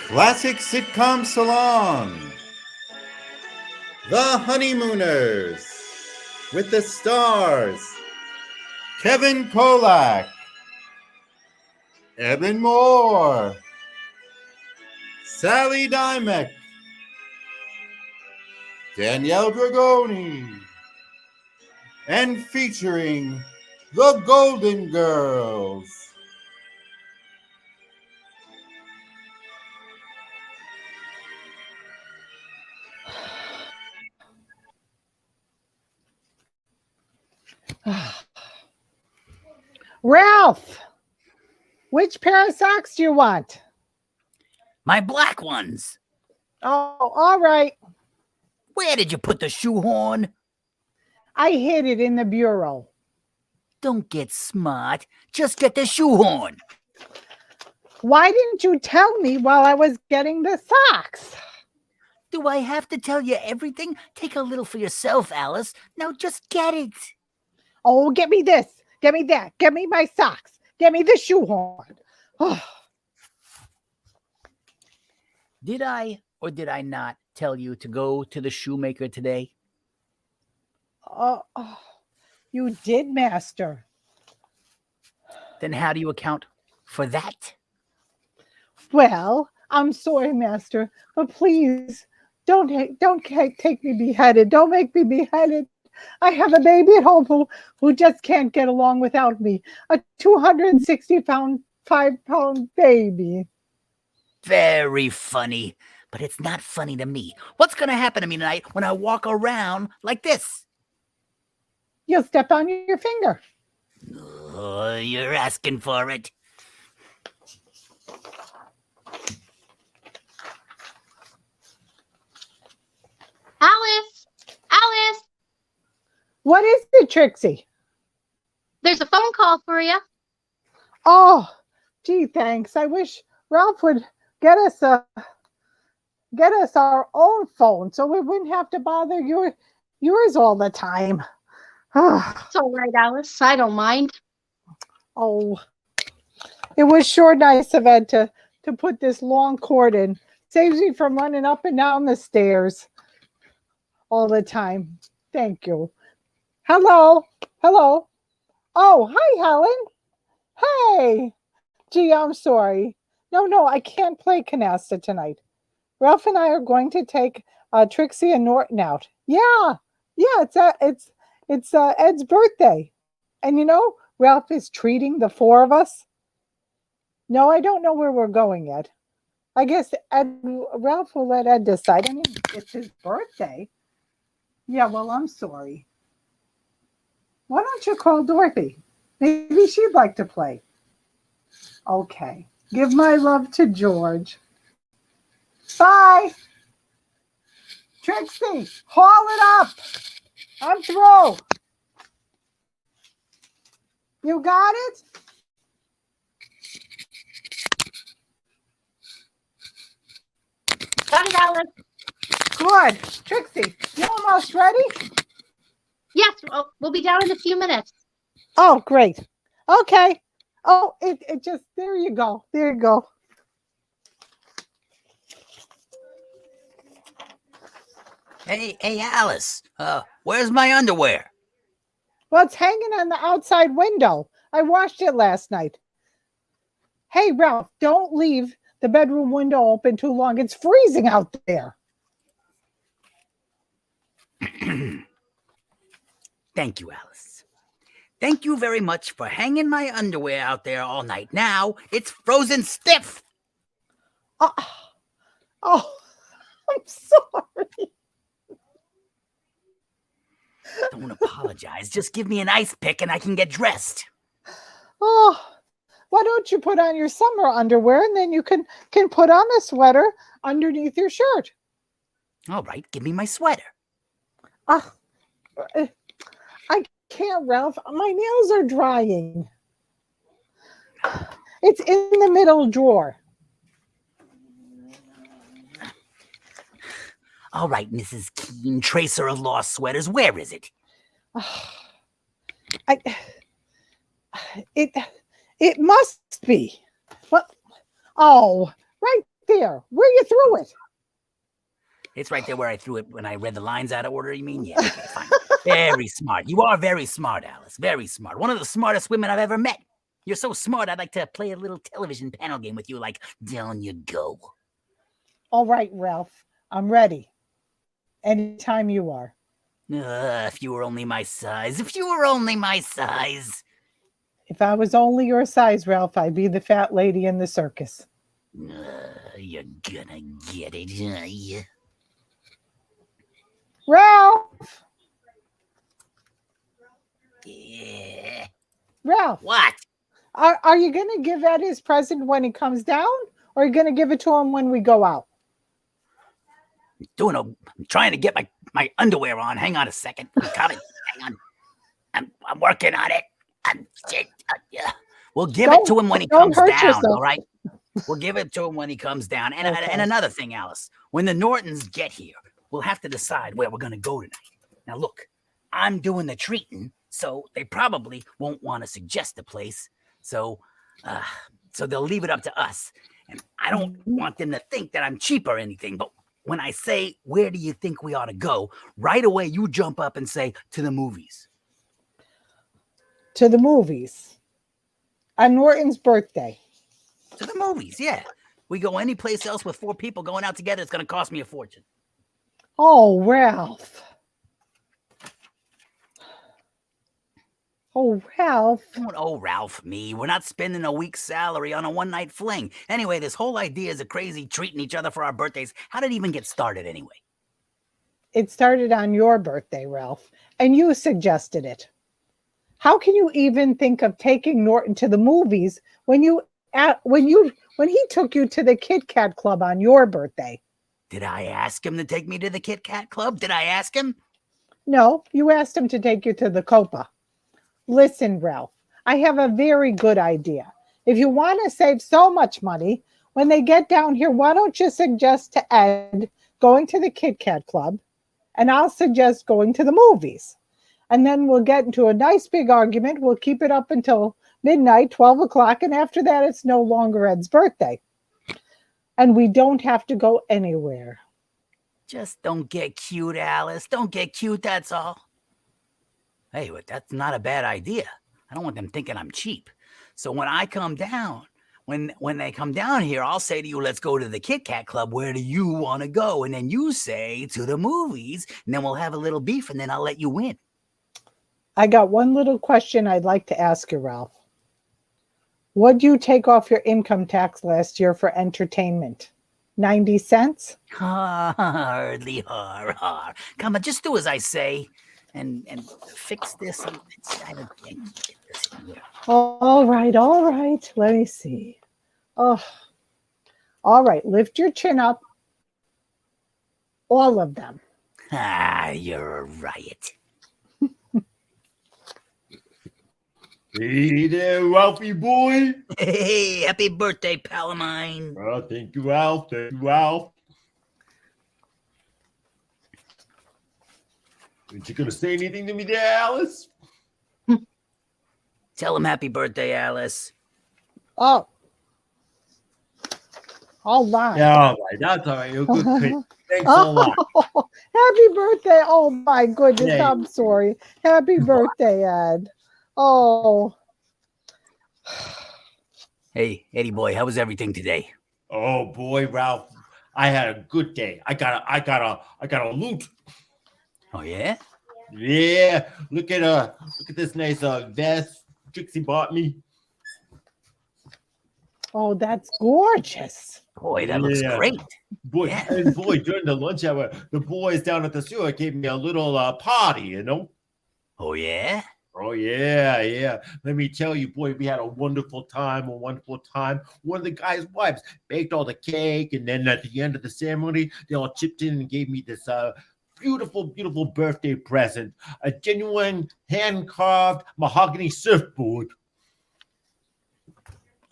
Classic Sitcom Salon. The Honeymooners. With the stars Kevin Kolak, Evan Moore, Sally Dymek, Danielle Dragoni, and featuring the Golden Girls. Ralph, which pair of socks do you want? My black ones. Oh, all right. Where did you put the shoehorn? I hid it in the bureau. Don't get smart. Just get the shoehorn. Why didn't you tell me while I was getting the socks? Do I have to tell you everything? Take a little for yourself, Alice. Now just get it. Oh, get me this. Get me that. Get me my socks. Get me the shoehorn. Oh. Did I or did I not tell you to go to the shoemaker today? You did, Master. Then how do you account for that? Well, I'm sorry, Master, but please don't take me beheaded. Don't make me beheaded. I have a baby at home who just can't get along without me. A 265-pound baby. Very funny, but it's not funny to me. What's going to happen to me tonight when I walk around like this? You'll step on your finger. Oh, you're asking for it. Alice! Alice! What is it, Trixie? There's a phone call for you. Oh, gee, thanks. I wish Ralph would get us our own phone so we wouldn't have to bother yours all the time. It's all right, Alice. I don't mind. Oh, it was sure nice of Ed to put this long cord in. Saves me from running up and down the stairs all the time. Thank you. Hello. Hello. Oh, hi, Helen. Hey. Gee, I'm sorry. No, I can't play canasta tonight. Ralph and I are going to take Trixie and Norton out. Yeah, it's Ed's birthday. And you know, Ralph is treating the four of us. No, I don't know where we're going yet. I guess Ralph will let Ed decide. I mean, it's his birthday. Yeah, well, I'm sorry. Why don't you call Dorothy? Maybe she'd like to play. Okay. Give my love to George. Bye. Trixie, haul it up. I'm through. You got it? Got it, Alice. Good. Trixie, you almost ready? Yes, we'll be down in a few minutes. Oh, great. Okay. Oh, it just, there you go. There you go. Hey, Alice. Where's my underwear? Well, it's hanging on the outside window. I washed it last night. Hey, Ralph, don't leave the bedroom window open too long. It's freezing out there. Thank you, Alice. Thank you very much for hanging my underwear out there all night. Now it's frozen stiff. Oh, I'm sorry. Don't apologize. Just give me an ice pick and I can get dressed. Oh, why don't you put on your summer underwear and then you can put on a sweater underneath your shirt? All right, give me my sweater. I can't, Ralph. My nails are drying. It's in the middle drawer. All right, Mrs. Keen, tracer of lost sweaters, where is it? It must be. What? Oh, right there. Where you threw it? It's right there where I threw it when I read the lines out of order, you mean? Yeah, okay, fine. Very smart. You are very smart, Alice. Very smart. One of the smartest women I've ever met. You're so smart, I'd like to play a little television panel game with you, like, down you go. All right, Ralph. I'm ready. Anytime you are. If you were only my size. If you were only my size. If I was only your size, Ralph, I'd be the fat lady in the circus. You're gonna get it, huh? Ralph! Yeah. Ralph! What? Are you going to give Ed his present when he comes down? Or are you going to give it to him when we go out? I'm trying to get my underwear on. Hang on a second. I'm coming. Hang on. I'm working on it. We'll give it to him when he comes down, yourself. all right? We'll give it to him when he comes down. And, Okay. and another thing, Alice, when the Nortons get here, we'll have to decide where we're going to go tonight. Now, look, I'm doing the treating, so they probably won't want to suggest a place. So they'll leave it up to us. And I don't want them to think that I'm cheap or anything, but when I say, where do you think we ought to go? Right away, you jump up and say, to the movies. To the movies. On Norton's birthday. To the movies, yeah. We go any place else with 4 people going out together, it's going to cost me a fortune. Oh, Ralph. Oh, Ralph. Oh, Ralph, me. We're not spending a week's salary on a one-night fling. Anyway, this whole idea is a crazy treating each other for our birthdays. How did it even get started anyway? It started on your birthday, Ralph, and you suggested it. How can you even think of taking Norton to the movies when he took you to the Kit Kat Club on your birthday? Did I ask him to take me to the Kit Kat Club? Did I ask him? No, you asked him to take you to the Copa. Listen, Ralph, I have a very good idea. If you want to save so much money, when they get down here, why don't you suggest to Ed going to the Kit Kat Club, and I'll suggest going to the movies. And then we'll get into a nice big argument. We'll keep it up until midnight, 12 o'clock, and after that, it's no longer Ed's birthday. And we don't have to go anywhere. Just don't get cute, Alice. Don't get cute, that's all. Hey, but that's not a bad idea. I don't want them thinking I'm cheap. So when I come down, when they come down here, I'll say to you, let's go to the Kit Kat Club. Where do you want to go? And then you say, to the movies. And then we'll have a little beef, and then I'll let you win. I got one little question I'd like to ask you, Ralph. What did you take off your income tax last year for entertainment? 90 cents? Hardly, har. Come on, just do as I say. And fix this. All right. Let me see. Oh, all right. Lift your chin up. All of them. You're a riot. Hey there, Ralphie boy. Hey, happy birthday, pal of mine. Oh, thank you, Ralph. Thank you, Ralph. Aren't you gonna say anything to me there, Alice? Tell him happy birthday, Alice. Oh. All right. Yeah, all right. That's all right. You're a good kid. Thanks a lot. Happy birthday. Oh, my goodness. Yeah. I'm sorry. Happy birthday, Ed. Oh. Hey, Eddie boy, how was everything today? Oh boy, Ralph, I had a good day. I got a loot. Oh yeah? Yeah, look at this nice vest Trixie bought me. Oh, that's gorgeous. Boy, that looks great. Boy, Yeah. and boy, during the lunch hour, the boys down at the sewer gave me a little party, you know? Oh yeah? Oh, yeah. Let me tell you, boy, we had a wonderful time. One of the guys' wives baked all the cake, and then at the end of the ceremony, they all chipped in and gave me this beautiful birthday present, a genuine hand-carved mahogany surfboard.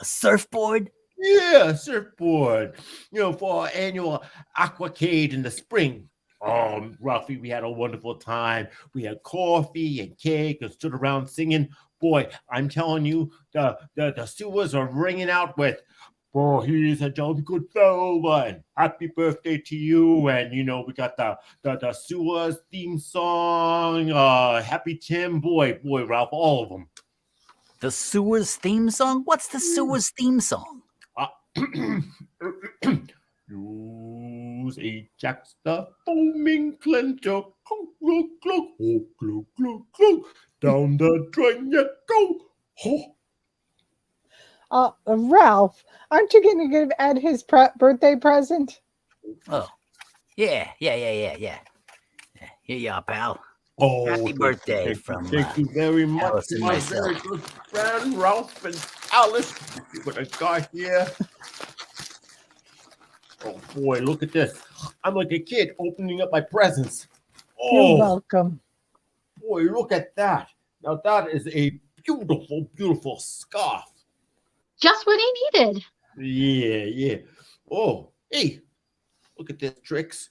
A surfboard? Yeah, surfboard. You know, for our annual aquacade in the spring. Oh, Ralphie, we had a wonderful time. We had coffee and cake and stood around singing. Boy, I'm telling you, the sewers are ringing out with Oh, he's a jolly good fellow, and happy birthday to you. And we got the Sewers theme song. Happy Tim, boy, Ralph, all of them. The Sewers theme song? What's the Sewers theme song? Use Ajax the foaming cleanser. Clunk, clunk, clunk, oh, clunk, clunk, clunk. Down the drain you go. Oh. Ralph, aren't you going to give Ed his birthday present? Oh, yeah. Here you are, pal. Oh, Happy birthday thank you very much, Alice and my myself. very good friend Ralph and Alice. See what I got here. Oh boy, look at this! I'm like a kid opening up my presents. You're Oh, welcome. boy, look at that! Now that is a beautiful, beautiful scarf. Just what he needed. Yeah. Oh, hey, look at this, Trix.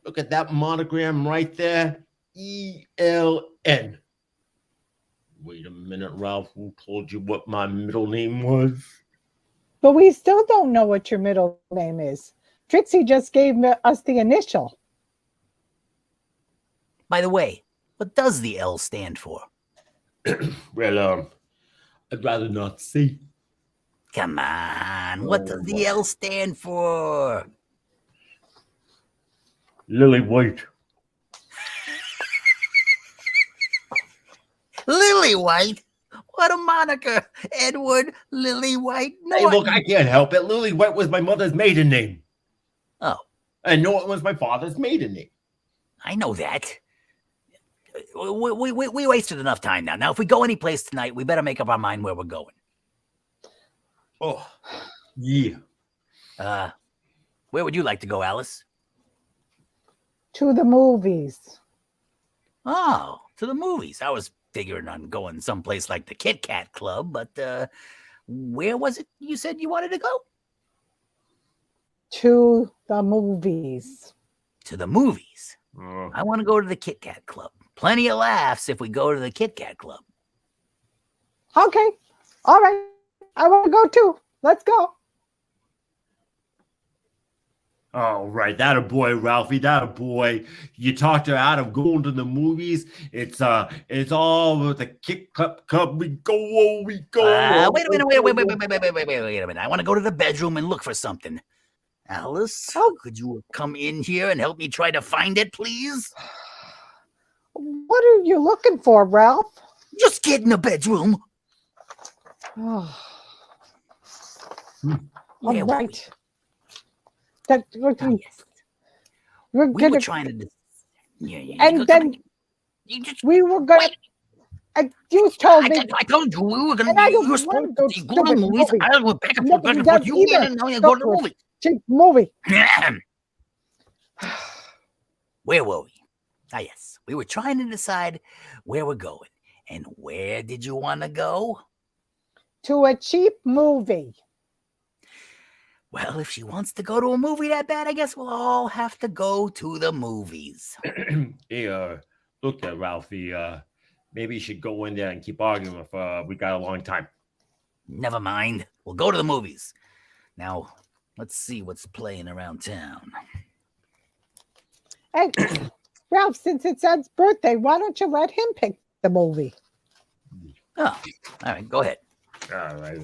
Look at that monogram right there. ELN. Wait a minute, Ralph. Who told you what my middle name was? But we still don't know what your middle name is. Trixie just gave us the initial. By the way, what does the L stand for? Well, I'd rather not say. Come on, what does the L stand for? Lily White. Lily White? What a moniker. Edward Lily White Norton. Hey, look, I can't help it. Lily White was my mother's maiden name. Oh, And Norton was my father's maiden name. I know that. We wasted enough time now. Now, if we go any place tonight, we better make up our mind where we're going. Oh, yeah. Where would you like to go, Alice? To the movies. Oh, to the movies. I was figuring on going someplace like the Kit Kat Club, but where was it you said you wanted to go? To the movies. To the movies. Oh. I want to go to the Kit Kat Club. Plenty of laughs if we go to the Kit Kat Club. Okay. All right. I want to go too. Let's go. All right, that a boy, Ralphie, that a boy. You talked her out of going to the movies. It's all with the Kit Kat Club. We go. Wait a minute. I want to go to the bedroom and look for something. Alice, could you come in here and help me try to find it, please? What are you looking for, Ralph? Just get in the bedroom. Oh. Where All were right. That we? Oh, yes. we're We gonna, were trying to. Yeah. and then you just. we were gonna. You told me. I told you we were going And I to. You don't were supposed wanna go to go to the movies. movie. I went back and Nothing forth. does You either. went and now you go to the movie. Movie. Where were we? Ah, yes. We were trying to decide where we're going. And where did you want to go? To a cheap movie. Well, if she wants to go to a movie that bad, I guess we'll all have to go to the movies. Hey, look there, Ralphie. Maybe you should go in there and keep arguing if we got a long time. Never mind. We'll go to the movies. Now, let's see what's playing around town. Hey, Ralph, since it's Ed's birthday, why don't you let him pick the movie? Oh, all right. Go ahead. All right.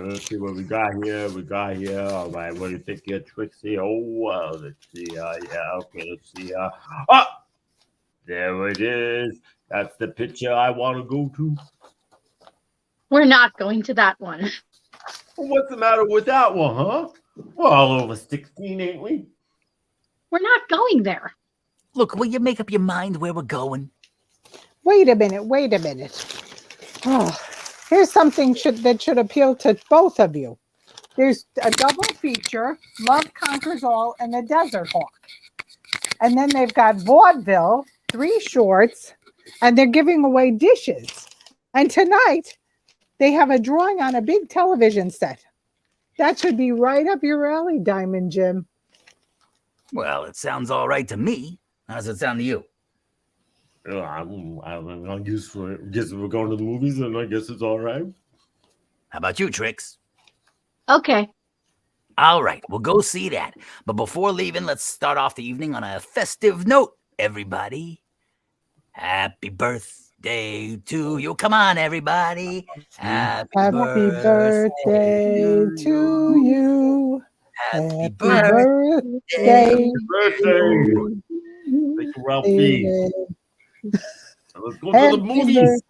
Let's see what we got here. All right. What do you think here, Trixie? Oh, let's see. Okay. Let's see. There it is. That's the picture I want to go to. We're not going to that one. Well, what's the matter with that one, huh? We're all over 16, ain't we? We're not going there. Look, will you make up your mind where we're going? Wait a minute. Oh, here's something that should appeal to both of you. There's a double feature, Love Conquers All and The Desert Hawk. And then they've got vaudeville, 3 shorts, and they're giving away dishes. And tonight, they have a drawing on a big television set. That should be right up your alley, Diamond Jim. Well, it sounds all right to me. How does it sound to you? I guess we're going to the movies, and I guess it's all right. How about you, Trix? Okay. All right, we'll go see that. But before leaving, let's start off the evening on a festive note, everybody. Happy birthday to you. Come on, everybody. Happy Happy birthday to you. Happy Happy birthday. birthday. Birthday. Thank you, Ralphie. David. Let's go to the Happy movies.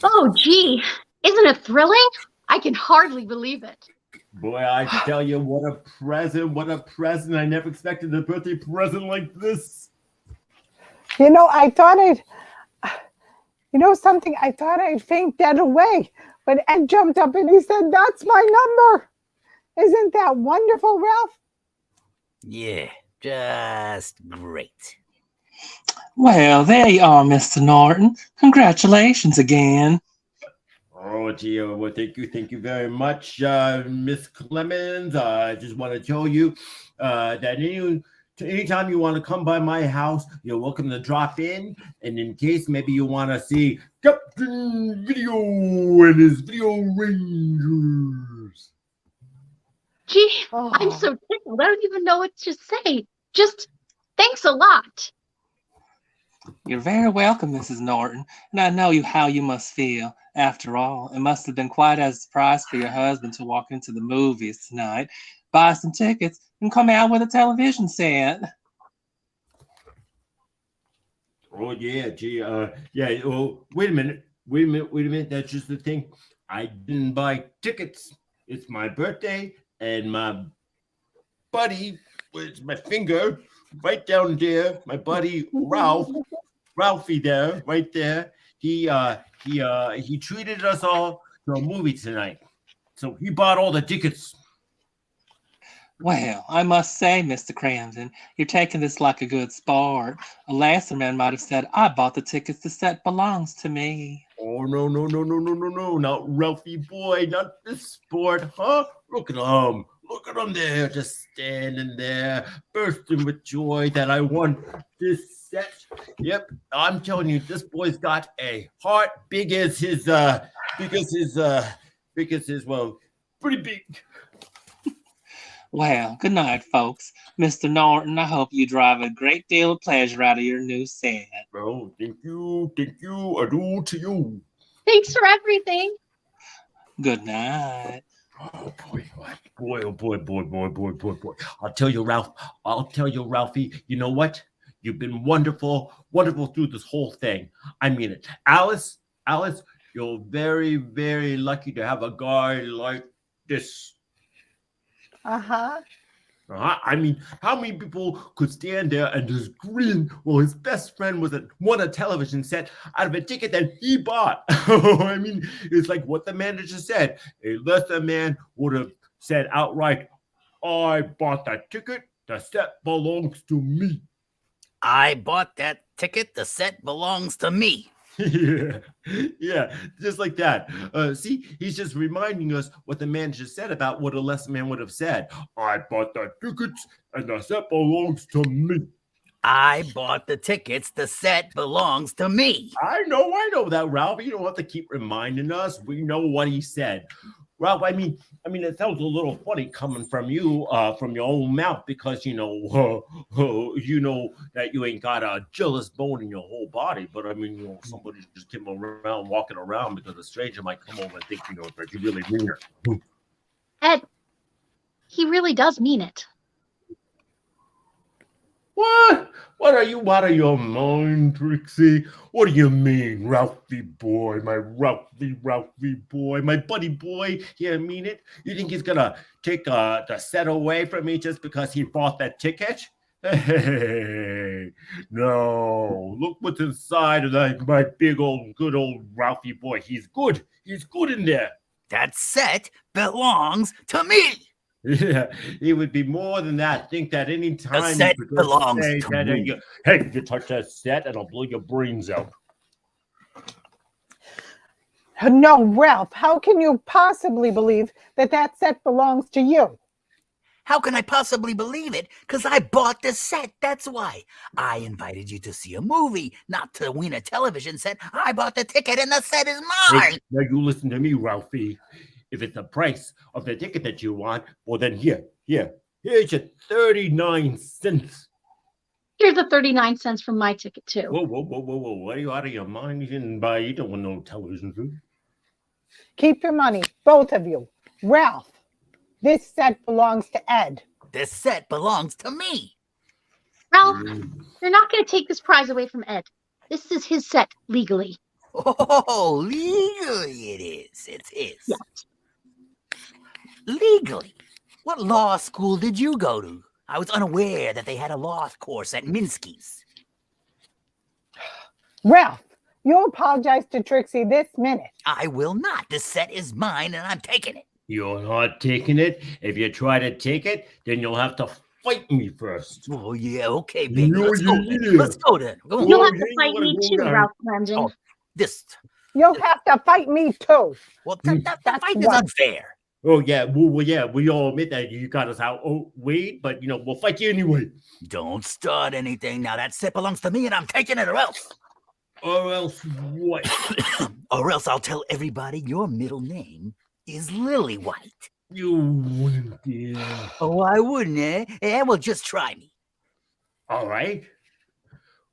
Oh, gee. Isn't it thrilling? I can hardly believe it. Boy, I tell you, what a present. What a present. I never expected a birthday present like this. You know, I thought I'd, you know something, I thought I'd faint dead away. But Ed jumped up and he said, "That's my number." Isn't that wonderful, Ralph? Yeah, just great. Well, there you are, Mr. Norton. Congratulations again. Oh, gee, well, thank you very much, Miss Clemens. I just want to tell you that anytime you want to come by my house, you're welcome to drop in. And in case maybe you want to see Captain Video and his Video Rangers. Gee, Oh. I'm so tickled. I don't even know what to say. Just thanks a lot. You're very welcome, Mrs. Norton, and I know how you must feel. After all, it must have been quite a surprise for your husband to walk into the movies tonight, buy some tickets, and come out with a television set. Oh, yeah, gee, yeah, oh, wait a minute. That's just the thing. I didn't buy tickets. It's my birthday, and my buddy, with my finger right down there, my buddy Ralphie there, right there. He treated us all to a movie tonight. So he bought all the tickets. Well, I must say, Mr. Cramden, you're taking this like a good sport. A lesser man might have said, "I bought the tickets. The set belongs to me." Oh, no, not Ralphie boy, not this sport, huh? Look at him there, just standing there, bursting with joy that I won this set. Yep, I'm telling you, this boy's got a heart big as his, well, pretty big. Well, good night, folks. Mr. Norton, I hope you drive a great deal of pleasure out of your new set. Oh, thank you, I do to you. Thanks for everything. Good night. Oh boy. I'll tell you, Ralphie, you know what? You've been wonderful through this whole thing. I mean it. Alice, you're very, very lucky to have a guy like this. Uh-huh. I mean, how many people could stand there and just grin while his best friend won a television set out of a ticket that he bought? I mean, it's like what the manager said. A lesser man would have said outright, "I bought that ticket. The set belongs to me." I bought that ticket. The set belongs to me. yeah, just like that. See, he's just reminding us what the manager said about what a lesser man would have said. "I bought the tickets, and the set belongs to me." I bought the tickets. The set belongs to me. I know that, Ralph. You don't have to keep reminding us. We know what he said. Ralph, I mean, it sounds a little funny coming from you, from your own mouth, because you know that you ain't got a jealous bone in your whole body. But I mean, somebody just came around, walking around, because a stranger might come over and think, that you really mean it. Ed, he really does mean it. What? What are you out of your mind, Trixie? What do you mean, Ralphie boy, my Ralphie boy, my buddy boy? You mean it? You think he's gonna take the set away from me just because he bought that ticket? Hey, no. Look what's inside of my big good old Ralphie boy. He's good. He's good in there. That set belongs to me. Yeah, it would be more than that. Think that any time The set belongs to me. Hey, you touch that set and I'll blow your brains out. No, Ralph, how can you possibly believe that that set belongs to you? How can I possibly believe it? Because I bought the set, that's why. I invited you to see a movie, not to win a television set. I bought the ticket and the set is mine. Hey, now you listen to me, Ralphie. If it's the price of the ticket that you want, well then here's your 39 cents. Here's the 39 cents from my ticket, too. Whoa. Are you out of your mind? You didn't buy, you don't want no television set. Keep your money, both of you. Ralph, this set belongs to Ed. This set belongs to me. Ralph, you're not going to take this prize away from Ed. This is his set legally. Oh, legally it is. It's his. Yes. Legally? What law school did you go to? I was unaware that they had a law course at Minsky's. Ralph, you apologize to Trixie this minute. I will not. The set is mine and I'm taking it. You're not taking it. If you try to take it, then you'll have to fight me first. Oh, yeah, okay, baby. No, Let's go you then. idiot. Let's go then. Go on. You'll Oh, have to yeah, fight you me wanna too, go down. Ralph Clemson. Oh, this. You'll have to fight me too. Well, that That's fight is what- unfair. Oh yeah, we all admit that you got us outweighed, but we'll fight you anyway. Don't start anything. Now that set belongs to me and I'm taking it or else. Or else what? Or else I'll tell everybody your middle name is Lily White. You wouldn't dare. Oh, I wouldn't, eh? Eh, well, just try me. All right.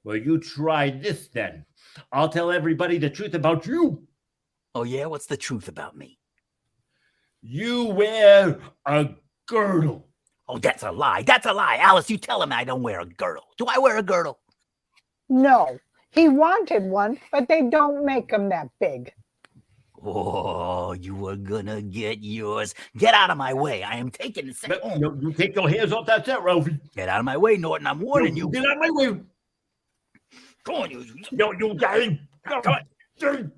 Well, you try this then. I'll tell everybody the truth about you. Oh, yeah? What's the truth about me? You wear a girdle. Oh, that's a lie. That's a lie. Alice, you tell him I don't wear a girdle. Do I wear a girdle? No, he wanted one, but they don't make them that big. Oh, you were gonna get yours. Get out of my way. I am taking the set home. No, you take your hands off that set, Ralphie. Get out of my way, Norton. I'm warning you. Get out of my way. Go on, you. No, you guys. Come on.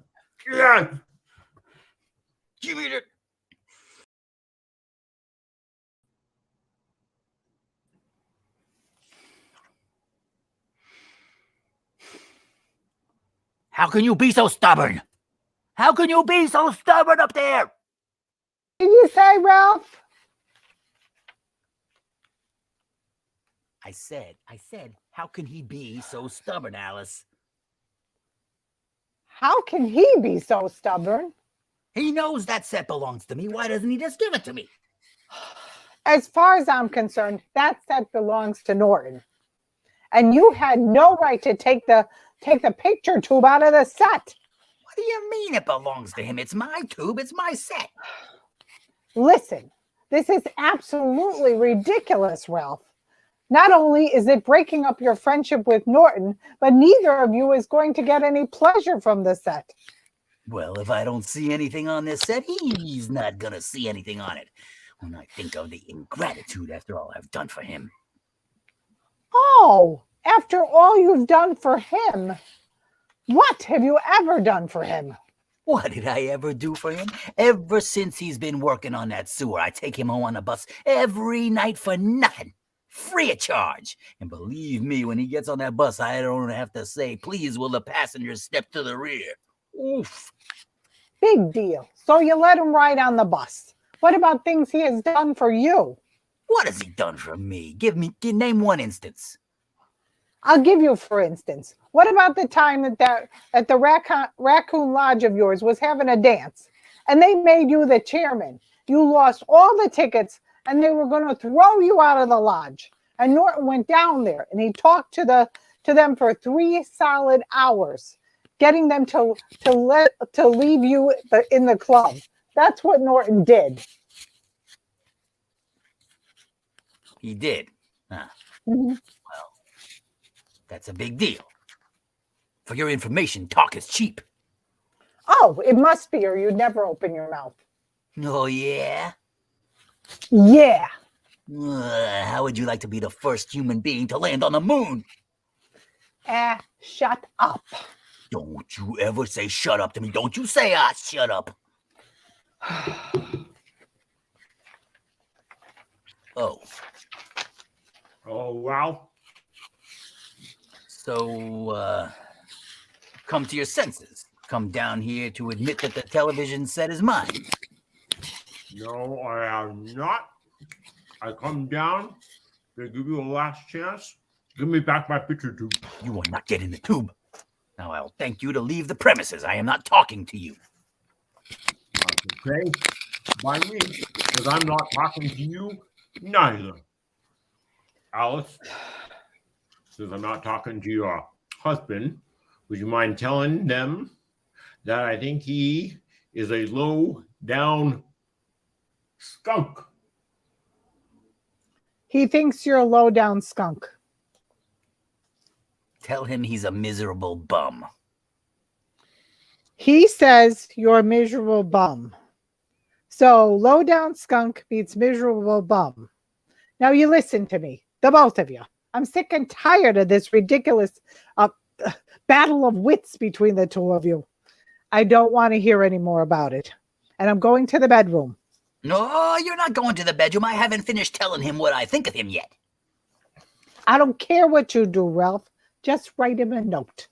Yeah. Give me the... How can you be so stubborn? How can you be so stubborn up there? Did you say, Ralph? I said, how can he be so stubborn, Alice? How can he be so stubborn? He knows that set belongs to me. Why doesn't he just give it to me? As far as I'm concerned, that set belongs to Norton. And you had no right to take the picture tube out of the set. What do you mean it belongs to him? It's my tube. It's my set. Listen, this is absolutely ridiculous, Ralph. Not only is it breaking up your friendship with Norton, but neither of you is going to get any pleasure from the set. Well, if I don't see anything on this set, he's not gonna see anything on it. When I think of the ingratitude after all I've done for him. Oh, after all you've done for him, what have you ever done for him? What did I ever do for him? Ever since he's been working on that sewer, I take him home on the bus every night for nothing. Free of charge. And believe me, when he gets on that bus, I don't have to say, please will the passengers step to the rear. Oof. Big deal. So you let him ride on the bus. What about things he has done for you? What has he done for me? Name one instance. I'll give you, for instance, what about the time that at the Raccoon Lodge of yours was having a dance and they made you the chairman? You lost all the tickets and they were going to throw you out of the lodge. And Norton went down there and he talked to them for 3 solid hours, getting them to leave you in the club. That's what Norton did. He did. Huh. Mm-hmm. Well, that's a big deal. For your information, talk is cheap. Oh, it must be, or you'd never open your mouth. Oh, yeah? Yeah. How would you like to be the first human being to land on the moon? Shut up. Don't you ever say shut up to me. Don't you say shut up. Oh. Oh, wow. So, come to your senses. come down here to admit that the television set is mine. No, I have not. I come down to give you a last chance. Give me back my picture tube. You will not get in the tube. Now I'll thank you to leave the premises. I am not talking to you. Okay, by me, because I'm not talking to you neither. Alice, since I'm not talking to your husband, would you mind telling them that I think he is a low down skunk? He thinks you're a low down skunk. Tell him he's a miserable bum. He says you're a miserable bum. So low down skunk beats miserable bum. Now you listen to me, the both of you. I'm sick and tired of this ridiculous battle of wits between the two of you. I don't want to hear any more about it. And I'm going to the bedroom. No, you're not going to the bedroom. I haven't finished telling him what I think of him yet. I don't care what you do, Ralph. Just write him a note.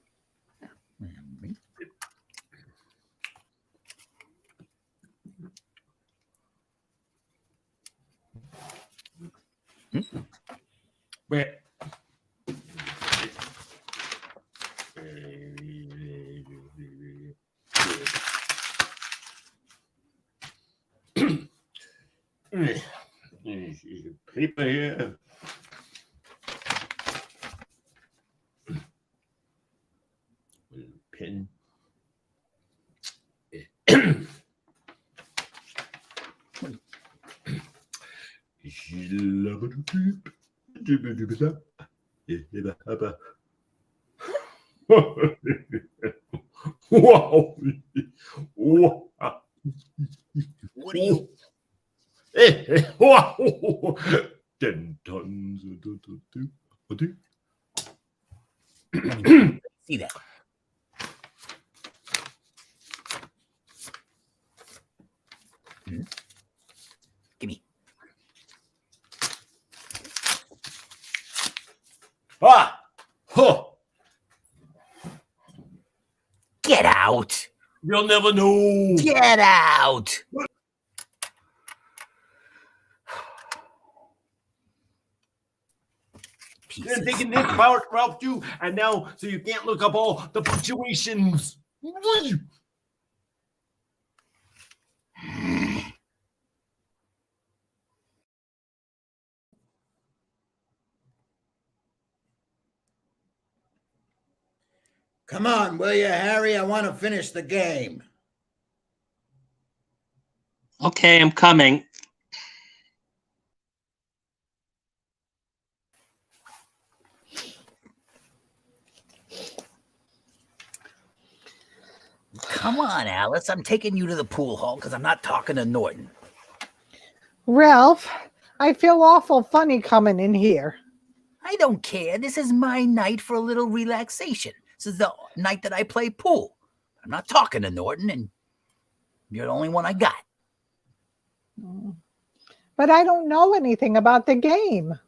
Wait. Paper here. Pen. Wow. Wow. What are you? Wow. 10 tons. See that? Give me. Ah! Huh. Get out! You'll never know. Get out! You're thinking this power helped you, and now so you can't look up all the punctuations. Come on, will you, Harry? I want to finish the game. Okay, I'm coming. Come on, Alice. I'm taking you to the pool hall because I'm not talking to Norton. Ralph, I feel awful funny coming in here. I don't care. This is my night for a little relaxation. This is the night that I play pool. I'm not talking to Norton, and you're the only one I got. But I don't know anything about the game.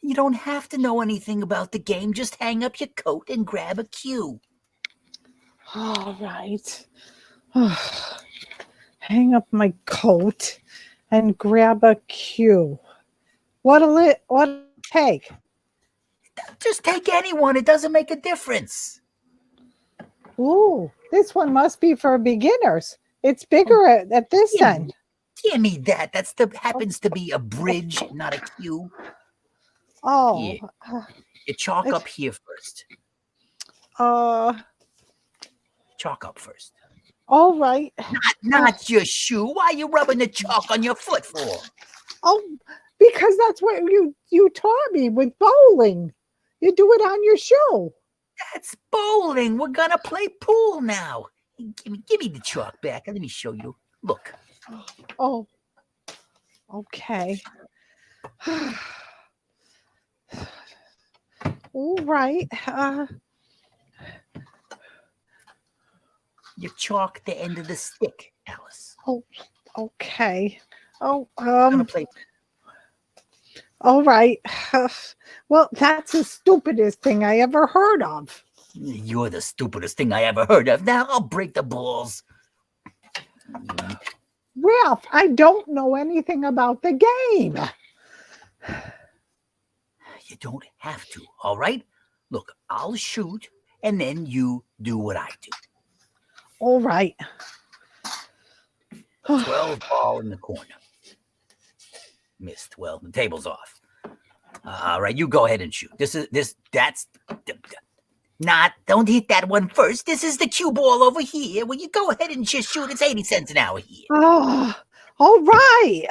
You don't have to know anything about the game. Just hang up your coat and grab a cue. All right. Hang up my coat and grab a cue. What'll it take? Just take anyone. It doesn't make a difference. Ooh, this one must be for beginners. It's bigger at this end. Give me that. Happens to be a bridge, not a cue. Oh. Yeah. You chalk up here first. Chalk up first. All right. Not your shoe. Why are you rubbing the chalk on your foot for? Oh, because that's what you taught me with bowling. You do it on your shoe. That's bowling. We're gonna play pool now. Give me the chalk back. Let me show you. Look. Oh. Okay. All right. You chalk the end of the stick, Alice. Oh, okay. Oh, I'm gonna play. All right. Well, that's the stupidest thing I ever heard of. You're the stupidest thing I ever heard of. Now I'll break the balls. Ralph, I don't know anything about the game. You don't have to, all right? Look, I'll shoot, and then you do what I do. All right. 12 ball in the corner. Missed. Well, the table's off. All right, you go ahead and shoot. Don't hit that one first. This is the cue ball over here. Well, you go ahead and just shoot. It's 80 cents an hour here. Oh, all right.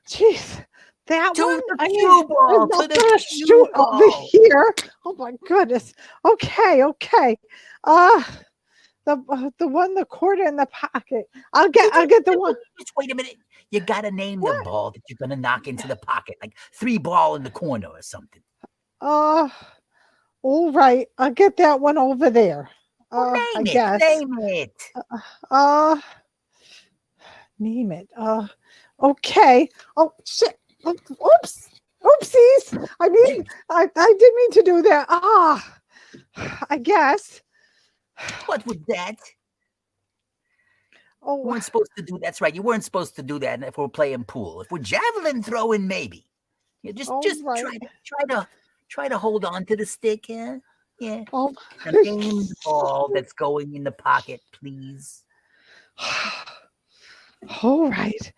Jeez, that To one. the cue ball. I'm To not the gonna cue shoot ball. over here. Oh my goodness. Okay. The one, the quarter in the pocket. I'll get the one. Just wait a minute. You gotta name the ball that you're gonna knock into the pocket, like 3 ball in the corner or something. All right. I'll get that one over there. Name it. Guess. Name it. Name it. Okay. Oh shit. Oops. Oopsies. I didn't mean to do that. I guess. What was that? You Oh, weren't supposed to do that's right. You weren't supposed to do that if we're playing pool. If we're javelin throwing, maybe. Yeah, just right. try to hold on to the stick, yeah? Yeah. Oh. Now name the ball that's going in the pocket, please. All right.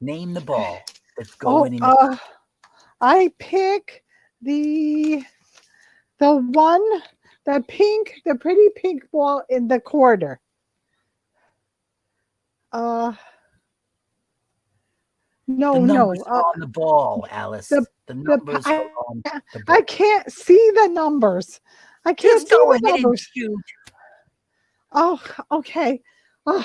Name the ball that's going in the I pick the one, the pretty pink ball in the quarter. No. The numbers are on the ball, Alice. The numbers are on the ball. I can't see the numbers. I can't Just see go the ahead and numbers. shoot. Oh, okay. I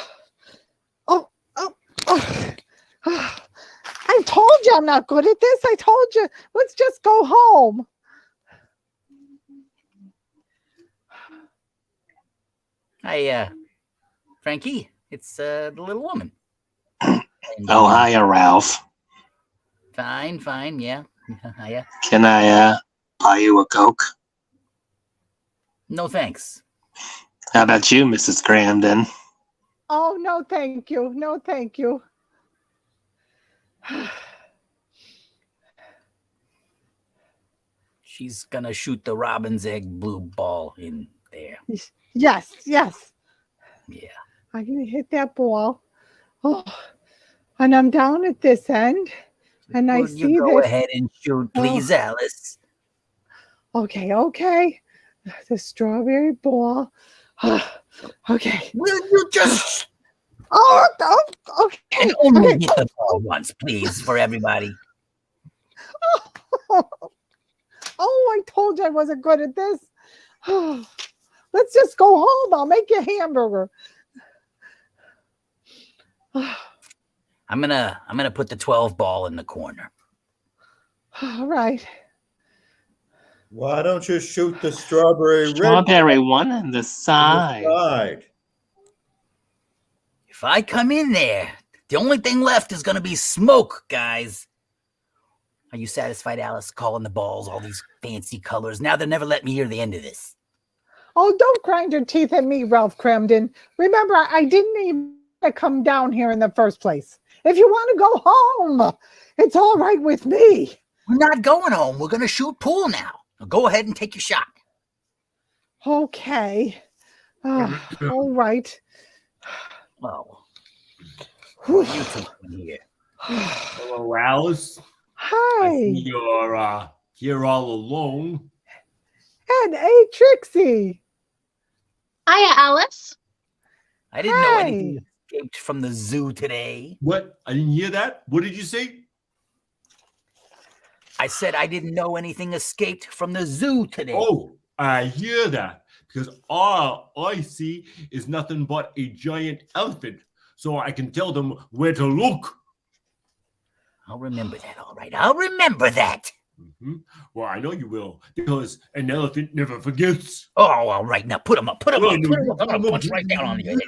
told you I'm not good at this. I told you. Let's just go home. Hi, Frankie. It's the little woman. Oh, hiya, Ralph. Fine, yeah. Hiya. Can I buy you a Coke? No thanks. How about you, Mrs. Grandin? Oh, no, thank you. No, thank you. She's gonna shoot the robin's egg blue ball in there. Yes. Yeah. I'm going to hit that ball. Oh, and I'm down at this end. And I see you go this. ahead and shoot, please, Alice. Okay. The strawberry ball. Okay. Will you just Okay. and only hit the ball once, please, for everybody? I told you I wasn't good at this. Let's just go home. I'll make you a hamburger. I'm gonna put the 12 ball in the corner. All right. Why don't you shoot the strawberry one on the side. side? If I come in there, the only thing left is gonna be smoke, guys. Are you satisfied, Alice, calling the balls all these fancy colors? Now they'll never let me hear the end of this. Oh, don't grind your teeth at me, Ralph Cramden. Remember, I didn't even come down here in the first place. If you want to go home, it's all right with me. We're not going home. We're gonna shoot pool now. Now go ahead and take your shot. Okay. All right. Oh, what are you two doing here? Hello, Alice. I Hi. see you're here all alone. And hey, Trixie. Hiya, Alice. I didn't know anything escaped from the zoo today. What? I didn't hear that. What did you say? I said I didn't know anything escaped from the zoo today. Oh, I hear that because all I see is nothing but a giant elephant, so I can tell them where to look. I'll remember that, all right. I'll remember that. Mm-hmm. Well, I know you will, because an elephant never forgets. Oh, all right. Now put him up. Put him up. Put him up. I'm going to punch right down on your head.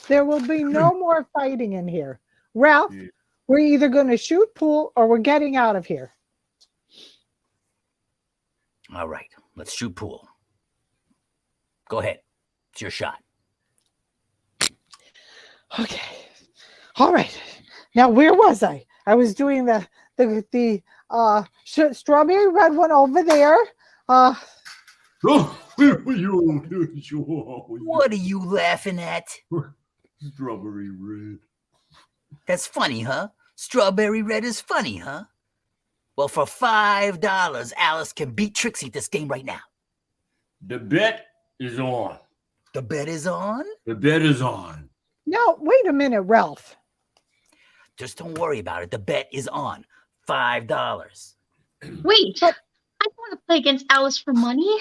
There will be no more fighting in here. Ralph, We're either going to shoot pool or we're getting out of here. All right, let's shoot pool. Go ahead. It's your shot. Okay. All right. Now, where was I? I was doing the strawberry red one over there. Oh, What are you laughing at? Strawberry red. That's funny, huh? Strawberry red is funny, huh? Well, for $5, Alice can beat Trixie at this game right now. The bet is on. The bet is on? The bet is on. Now, wait a minute, Ralph. Just don't worry about it. The bet is on. $5. Wait, I don't want to play against Alice for money.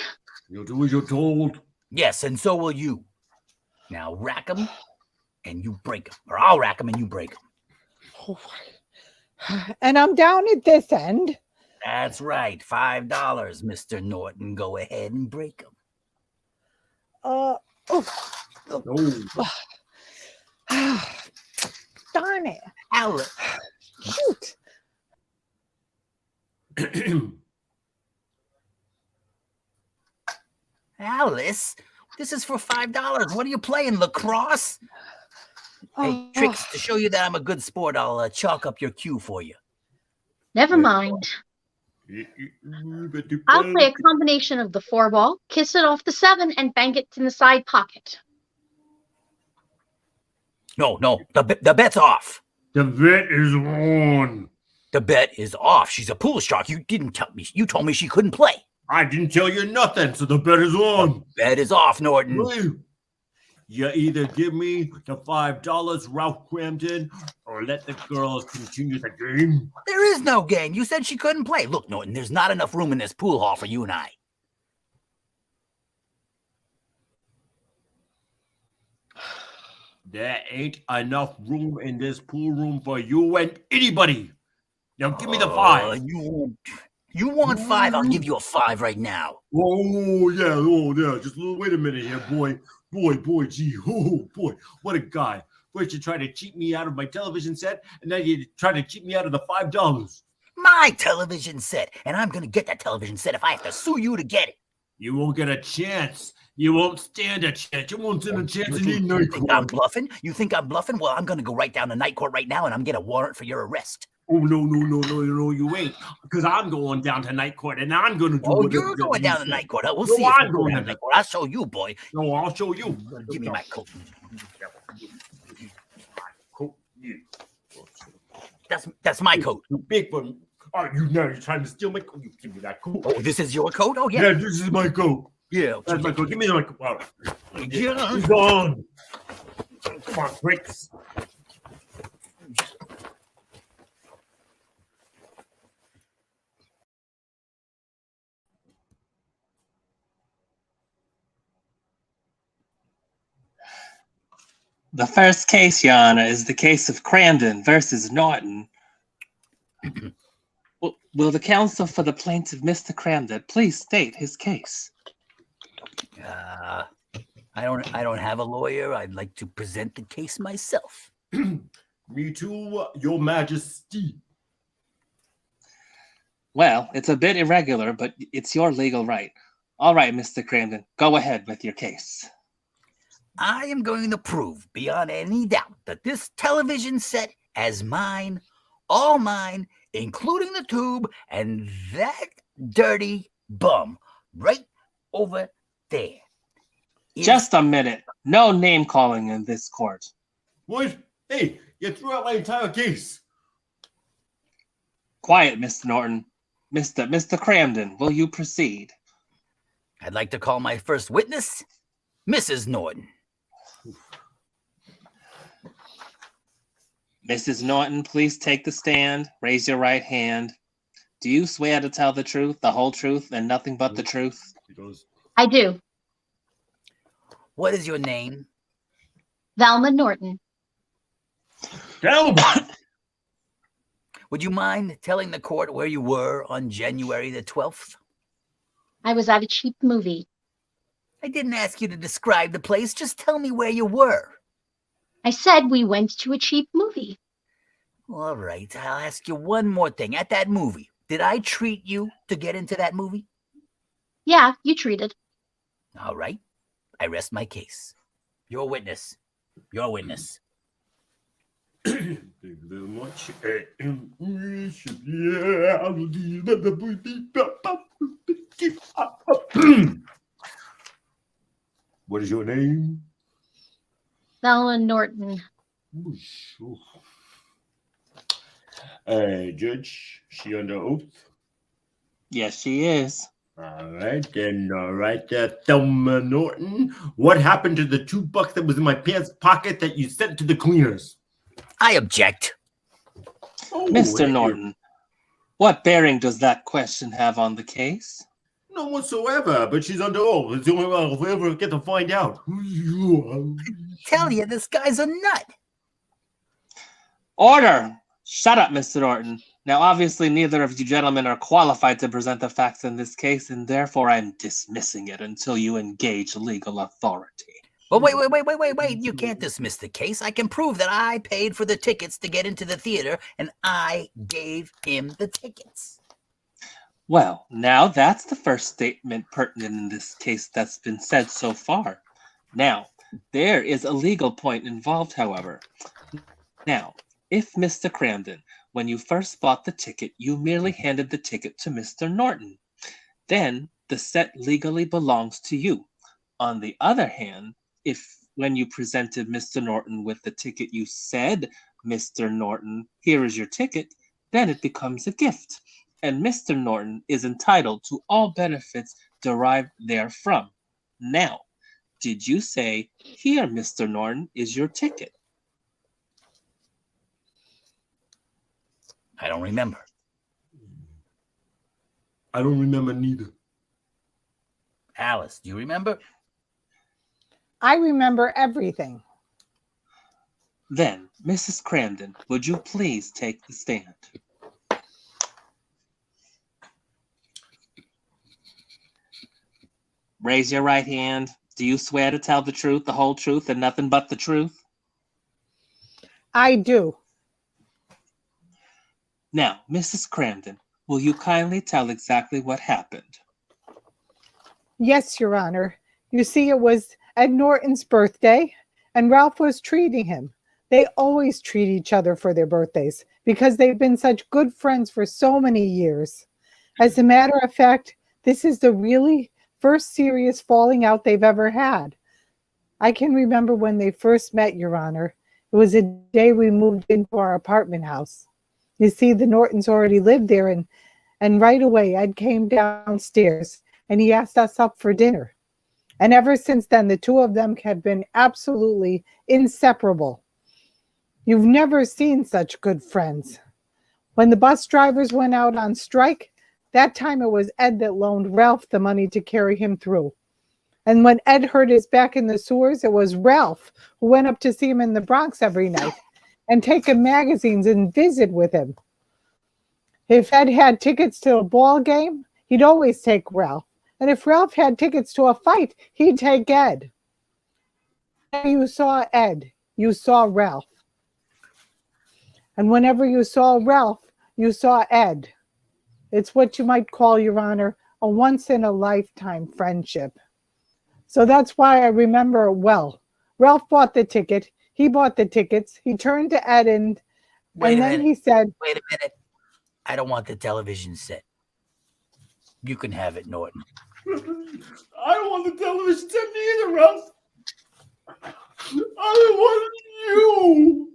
You'll do as you're told. Yes, and so will you. Now rack them and you break them. Or I'll rack them and you break them. And I'm down at this end. That's right. $5, Mr. Norton. Go ahead and break them. No. Darn it. Alice. Shoot. Alice, this is for $5. What are you playing, lacrosse? Hey, Trix, to show you that I'm a good sport, I'll chalk up your cue for you. Never mind. I'll play a combination of the 4-ball, kiss it off the 7, and bang it in the side pocket. No, the bet's off. The bet is on. The bet is off. She's a pool shark. You didn't tell me. You told me she couldn't play. I didn't tell you nothing, so the bet is on. Bet is off, Norton. You either give me the $5, Ralph Cramden, or let the girls continue the game. There is no game. You said she couldn't play. Look, Norton, there's not enough room in this pool hall for you and I. There ain't enough room in this pool room for you and anybody. Now give me the 5. You want 5? I'll give you a 5 right now. Oh yeah. Just wait a minute here, boy. Gee, oh boy, what a guy. First you try to cheat me out of my television set, and then you try to cheat me out of the $5. My television set, and I'm gonna get that television set if I have to sue you to get it. You won't get a chance. You won't stand a chance. You won't stand a chance in any night You think I'm bluffing? You think I'm bluffing? Well, I'm gonna go right down to night court right now, and I'm gonna get a warrant for your arrest. Oh, no, you ain't. Because I'm going down to night court, and I'm going to do Oh, you're going down to night court. We'll see if I'm you going go down to night court. I'll show you, boy. No, I'll show you. Give me my coat. That's my coat. You big one. Are you now? You're trying to steal my coat? You give me that coat. Oh, this is your coat? Oh, yeah. Yeah, this is my coat. Yeah. That's my coat. Give me my coat. Yeah. He's gone. Come on, Bricks. The first case, Your Honor, is the case of Cramden versus Norton. Will the counsel for the plaintiff, Mr. Cramden, please state his case? I don't have a lawyer. I'd like to present the case myself. Me too, Your Majesty. Well, it's a bit irregular, but it's your legal right. All right, Mr. Cramden, go ahead with your case. I am going to prove beyond any doubt that this television set is mine, all mine, including the tube and that dirty bum right over there. Just a minute. No name calling in this court. What? Hey, you threw out my entire case. Quiet, Mr. Norton. Mr. Cramden, will you proceed? I'd like to call my first witness, Mrs. Norton. Mrs. Norton, please take the stand. Raise your right hand. Do you swear to tell the truth, the whole truth, and nothing but the truth? I do. What is your name? Velma Norton. Velma! Would you mind telling the court where you were on January the 12th? I was at a cheap movie. I didn't ask you to describe the place. Just tell me where you were. I said we went to a cheap movie. All right, I'll ask you one more thing. At that movie, did I treat you to get into that movie? Yeah, you treated. All right, I rest my case. Your witness. Your witness. Thank you very much. What is your name? Thelma Norton. Judge, she under oath? Yes, she is. All right, then, Thelma Norton. What happened to the $2 that was in my pants pocket that you sent to the cleaners? I object. Oh, Mr. hey, Norton, what bearing does that question have on the case? none whatsoever, but she's under oath. It's the only way I'll ever get to find out. Tell you, this guy's a nut. Order! Shut up, Mr. Norton. Now, obviously, neither of you gentlemen are qualified to present the facts in this case, and therefore I'm dismissing it until you engage legal authority. But wait. You can't dismiss the case. I can prove that I paid for the tickets to get into the theater, and I gave him the tickets. Well, now that's the first statement pertinent in this case that's been said so far. Now, there is a legal point involved, however. Now, if Mr. Cramden, when you first bought the ticket, you merely handed the ticket to Mr. Norton, then the set legally belongs to you. On the other hand, if when you presented Mr. Norton with the ticket, you said, Mr. Norton, here is your ticket, then it becomes a gift, and Mr. Norton is entitled to all benefits derived therefrom. Now, did you say, here, Mr. Norton, is your ticket? I don't remember. I don't remember neither. Alice, do you remember? I remember everything. Then, Mrs. Cramden, would you please take the stand? Raise your right hand. Do you swear to tell the truth, the whole truth, and nothing but the truth? I do. Now, Mrs. Cramden, will you kindly tell exactly what happened? Yes, Your Honor. You see, it was Ed Norton's birthday, and Ralph was treating him. They always treat each other for their birthdays because they've been such good friends for so many years. As a matter of fact, this is the really first serious falling out they've ever had. I can remember when they first met, Your Honor. It was a day we moved into our apartment house. You see, the Nortons already lived there, and right away Ed came downstairs and he asked us up for dinner. And ever since then, the two of them have been absolutely inseparable. You've never seen such good friends. When the bus drivers went out on strike, that time it was Ed that loaned Ralph the money to carry him through. And when Ed hurt his back in the sewers, it was Ralph who went up to see him in the Bronx every night and take him magazines and visit with him. If Ed had tickets to a ball game, he'd always take Ralph. And if Ralph had tickets to a fight, he'd take Ed. Whenever you saw Ed, you saw Ralph. And whenever you saw Ralph, you saw Ed. It's what you might call, Your Honor, a once-in-a-lifetime friendship. So that's why I remember it well. Ralph bought the ticket. He bought the tickets. He turned to Ed and then he said, Wait a minute. I don't want the television set. You can have it, Norton. I don't want the television set either, Ralph. I want you.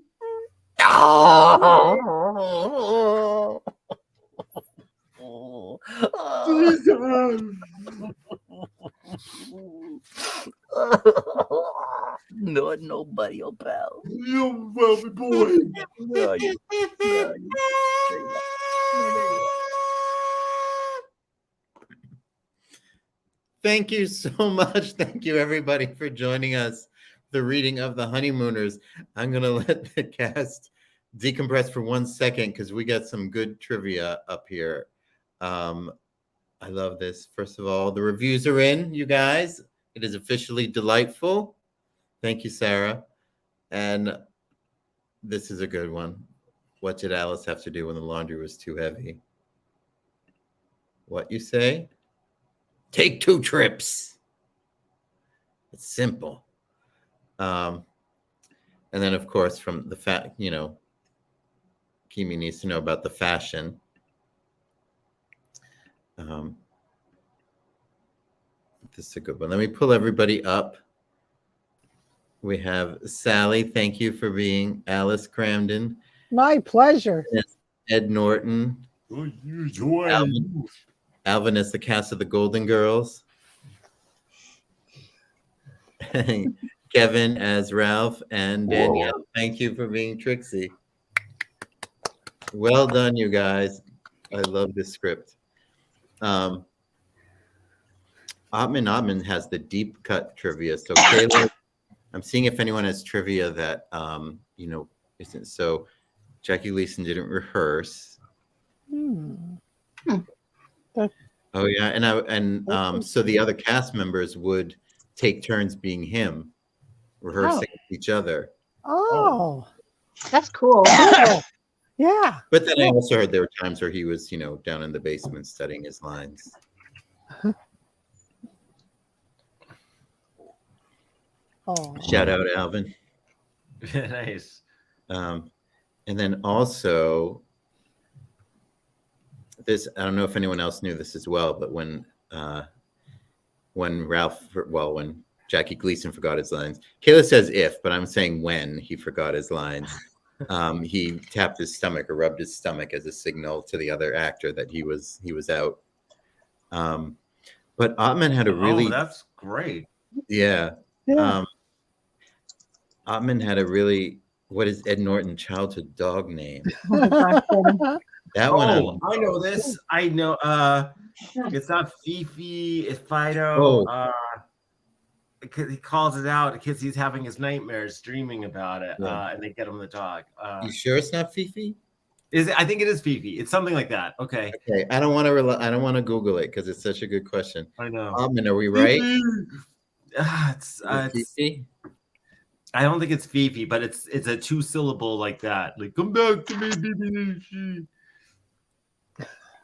Norton, nobody, oh pal. You baby boy. Thank you so much. Thank you, everybody, for joining us. The reading of The Honeymooners. I'm going to let the cast decompress for 1 second because we got some good trivia up here. I love this. First of all, the reviews are in, you guys. It is officially delightful. Thank you, Sarah. And this is a good one. What did Alice have to do when the laundry was too heavy? What you say? Take 2 trips. It's simple. And then, of course, from the fact, Kimi needs to know about the fashion. This is a good one. Let me pull everybody up. We have Sally. Thank you for being Alice Cramden. My pleasure. Ed Norton. Alvin is the cast of the Golden Girls. Kevin as Ralph, and Danielle. Thank you for being Trixie. Well done, you guys. I love this script. Ottman has the deep cut trivia. So Kayla, I'm seeing if anyone has trivia that isn't. So Jackie Gleason didn't rehearse. Oh yeah, and so the other cast members would take turns being him, rehearsing with each other. Oh, That's cool. yeah. But then I also heard there were times where he was, down in the basement studying his lines. Oh. Shout out Alvin. Nice. And then also this, I don't know if anyone else knew this as well, but when Jackie Gleason forgot his lines, Kayla says if, but I'm saying when he forgot his lines, he tapped his stomach or rubbed his stomach as a signal to the other actor that he was out. But Ottman had a really that's great. yeah. Yeah. Ottman had a really, what is Ed Norton childhood dog name? That one. I know this. I know. It's not Fifi. It's Fido. Because he calls it out because he's having his nightmares, dreaming about it, and they get him the dog. You sure it's not Fifi? Is it? I think it is Fifi. It's something like that. Okay. Okay. I don't want to Google it because it's such a good question. I know. Ottman, are we right? It's Fifi? I don't think it's Fifi, but it's a 2-syllable like that. Like, come back to me, baby.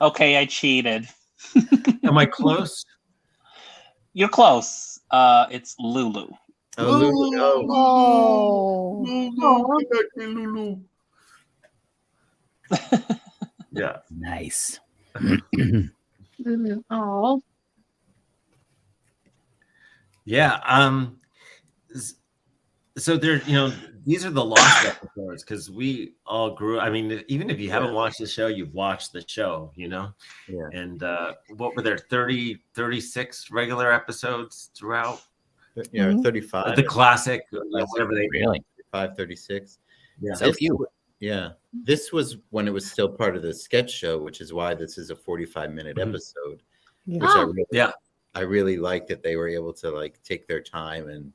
Okay, I cheated. Am I close? You're close. It's Lulu. Oh, Lulu. Oh. Come back to me, Lulu. Yeah. Nice. Oh. Yeah. So there, these are the lost episodes because we all grew. I mean, even if you haven't watched the show, you've watched the show, Yeah. And what were there, 30, 36 regular episodes throughout? 35. The classic, whatever they Really? 536. Yeah. So few. Yeah. This was when it was still part of the sketch show, which is why this is a 45-minute episode. Yeah. Which I really like that they were able to take their time and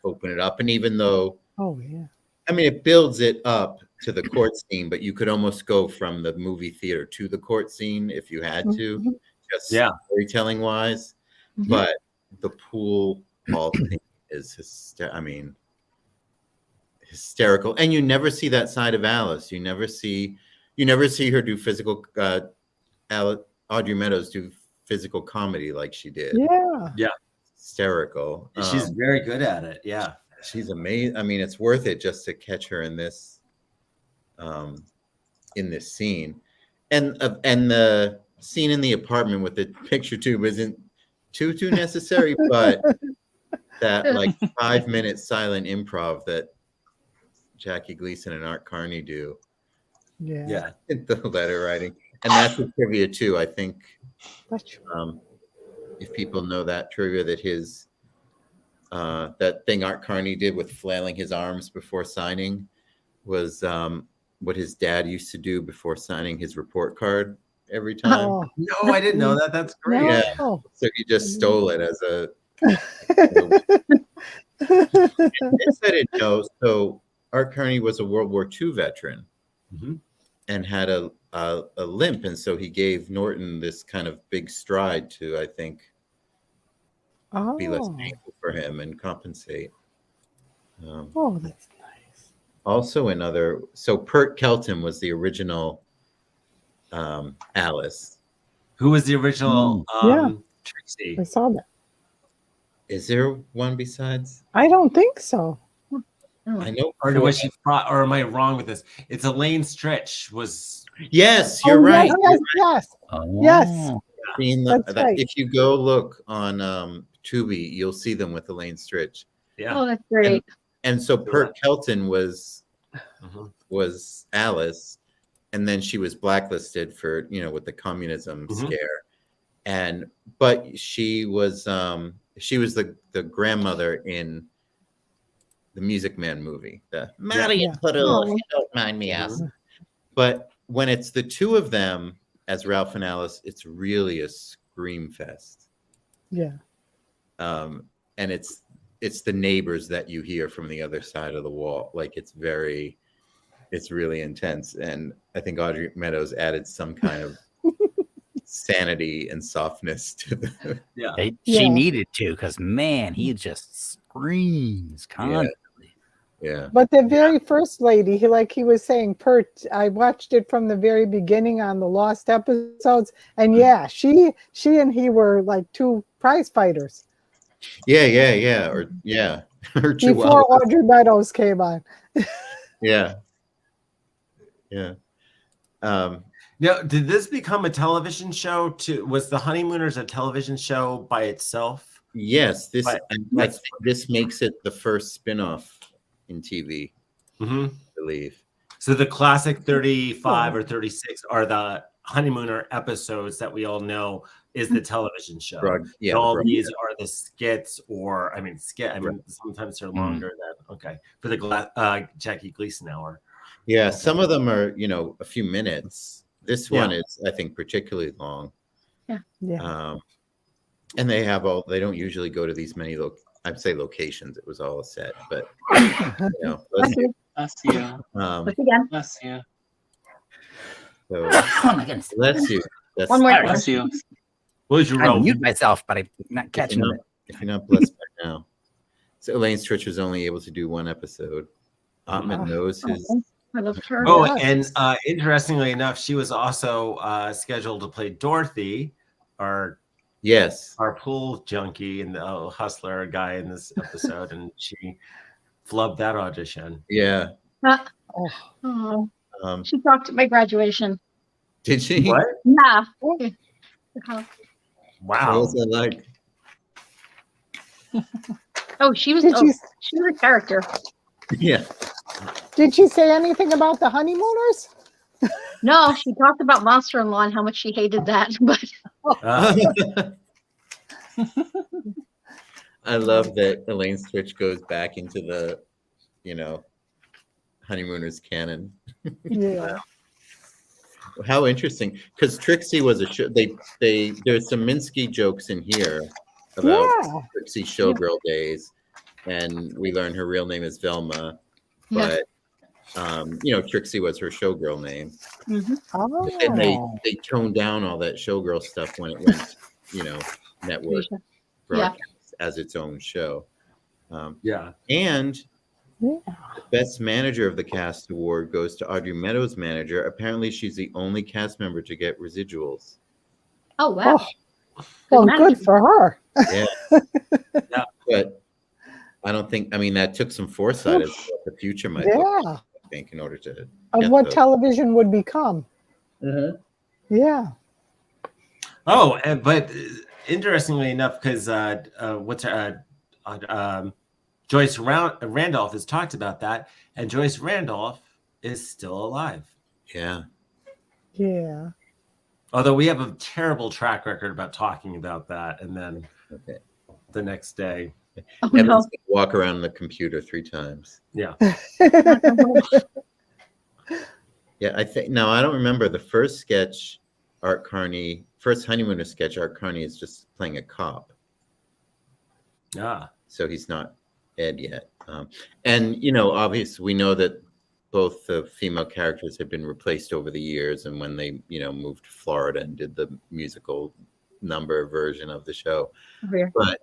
open it up. And even though it builds it up to the court scene, but you could almost go from the movie theater to the court scene if you had to, just storytelling wise. But the pool hall thing is hysterical. And you never see that side of Alice. You never see her do physical Audrey Meadows do physical comedy like she did. Yeah. Hysterical. She's very good at it. Yeah. She's amazing. I mean, it's worth it just to catch her in this scene. And the scene in the apartment with the picture tube isn't too necessary, but that 5-minute silent improv that Jackie Gleason and Art Carney do. Yeah. The letter writing. And that's the trivia too. I think if people know that trivia, that his that thing Art Carney did with flailing his arms before signing was what his dad used to do before signing his report card every time. Oh. No, I didn't know that. That's great. No. Yeah. So he just stole it as a. Inside know. So Art Carney was a World War II veteran and had a limp, and so he gave Norton this kind of big stride to, I think, be less painful for him and compensate. That's nice. also another. So Pert Kelton was the original Alice. Who was the original Yeah. Trixie? I saw that. Is there one besides? I don't think so. I know. Or was she? Or am I wrong with this? It's Elaine Stritch. Was Yes, you're right. Yes. Oh. Yes. Seen That's right. If you go look on Tubi, you'll see them with Elaine Stritch. yeah. Oh, that's great. And so Pert Kelton was Mhm. Alice, and then she was blacklisted for with the communism Mhm. scare, but she was the grandmother in the Music Man movie, the Marion Puddle, if you don't mind me asking. But when it's the two of them as Ralph and Alice, it's really a scream fest. Yeah. And it's the neighbors that you hear from the other side of the wall. Like it's really intense. And I think Audrey Meadows added some kind of sanity and softness to the She needed to, because man, he just screams constantly. Yeah. But the very first lady, he was saying, Pert, I watched it from the very beginning on the lost episodes. And yeah, she and he were like two prize fighters. Yeah. Or before Audrey Meadows came on. Yeah. Now, did this become a television show too? Was the Honeymooners a television show by itself? Yes, this makes it the first spin-off in TV, I believe. So the classic 35 or 36 are the Honeymooner episodes that we all know is the television show. And all these are the skits, or sometimes they're longer than for the Jackie Gleason hour. Yeah, some of them are a few minutes. This one is, I think, particularly long. Yeah. And they don't usually go to these many I'd say locations. It was all a set, but Bless you. Bless you. So, Oh my goodness. Bless you. One more. Bless you. I mute myself, but I'm not catching it. If you're not blessed by now. So Elaine Stritch was only able to do one episode. Ahmed knows his. I love her. Oh, and interestingly enough, she was also scheduled to play Dorothy, our pool junkie and the hustler guy in this episode, and she flubbed that audition. Yeah. She talked at my graduation. Did she? What? Yeah. Wow. What was that like? Oh, she was a character. Yeah. Did she say anything about the Honeymooners? No, she talked about Monster-in-Law and how much she hated that. But I love that Elaine Stritch goes back into the, Honeymooners canon. Yeah. How interesting, because Trixie was a show. There's some Minsky jokes in here about Trixie showgirl days, and we learn her real name is Velma, but Trixie was her showgirl name. And they toned down all that showgirl stuff when it went, network broadcast as its own show. And the Best Manager of the Cast award goes to Audrey Meadows' manager. Apparently, she's the only cast member to get residuals. Oh wow! Well, good for her. Yeah, but I don't think. I mean, that took some foresight as to what the future might look like, I think, in order to of what television would become. Yeah. Oh, but interestingly enough, because Joyce Randolph has talked about that, and Joyce Randolph is still alive. Yeah. Although we have a terrible track record about talking about that, and then the next day, Evan's gonna walk around the computer 3 times. Yeah. Yeah, I think I don't remember the first sketch. First Honeymooner sketch. Art Carney is just playing a cop. So he's not Ed yet. And obviously we know that both the female characters have been replaced over the years, and when they moved to Florida and did the musical number version of the show. But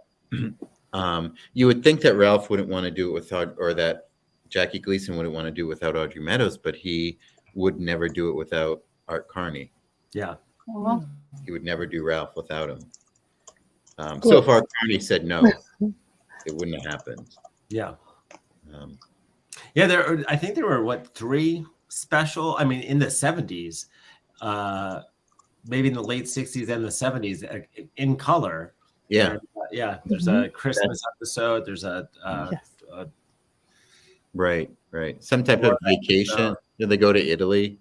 you would think that Ralph wouldn't want to do it with or that Jackie Gleason wouldn't want to do it without Audrey Meadows, but he would never do it without Art Carney. Yeah. Aw. He would never do Ralph without him. So Good. far, Carney said no. It wouldn't have happened. Yeah. Um, Yeah, I think there were 3 special. I mean, in the 70s, maybe in the late 60s and the 70s, in color. yeah, Yeah. There's a Christmas episode. There's a Yes. right. Some type of vacation. Did they go to Italy?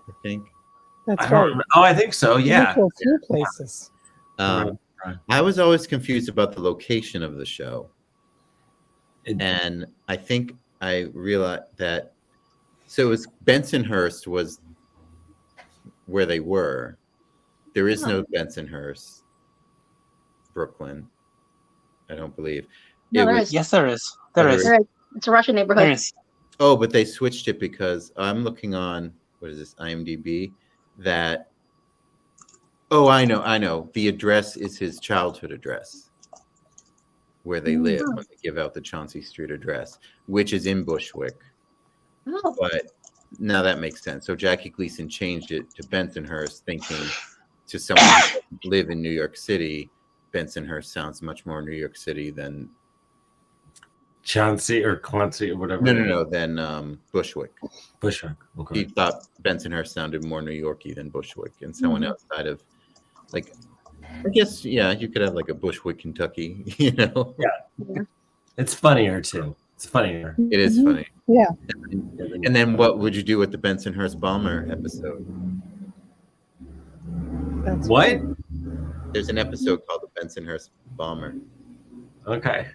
I think. That's I don't right. remember. Oh, I think so. We Yeah. went to a few places. Right. I was always confused about the location of the show. It- And I think I realized that. So it was Bensonhurst was where they were. There is no Bensonhurst, Brooklyn. I don't believe. No, It there was- is. Yes, there is. There is. There is. It's a Russian There neighborhood. is. Oh, but they switched it because I'm looking on what is this IMDb that. Oh, I know. The address is his childhood address, where they live when they give out the Chauncey Street address, which is in Bushwick. Oh, But now that makes sense. So Jackie Gleason changed it to Bensonhurst, thinking to someone who doesn't live in New York City, Bensonhurst sounds much more New York City than Chauncey or Clancy or whatever. no, than Bushwick. Bushwick. He Okay. thought Bensonhurst sounded more New Yorky than Bushwick, and someone outside of, like, I guess, yeah, you could have like a Bushwick, Kentucky. You know, It's funnier too. It's funnier. it is funny. Yeah. And then what would you do with the Bensonhurst Bomber episode? That's What? There's an episode called the Bensonhurst Bomber. Okay.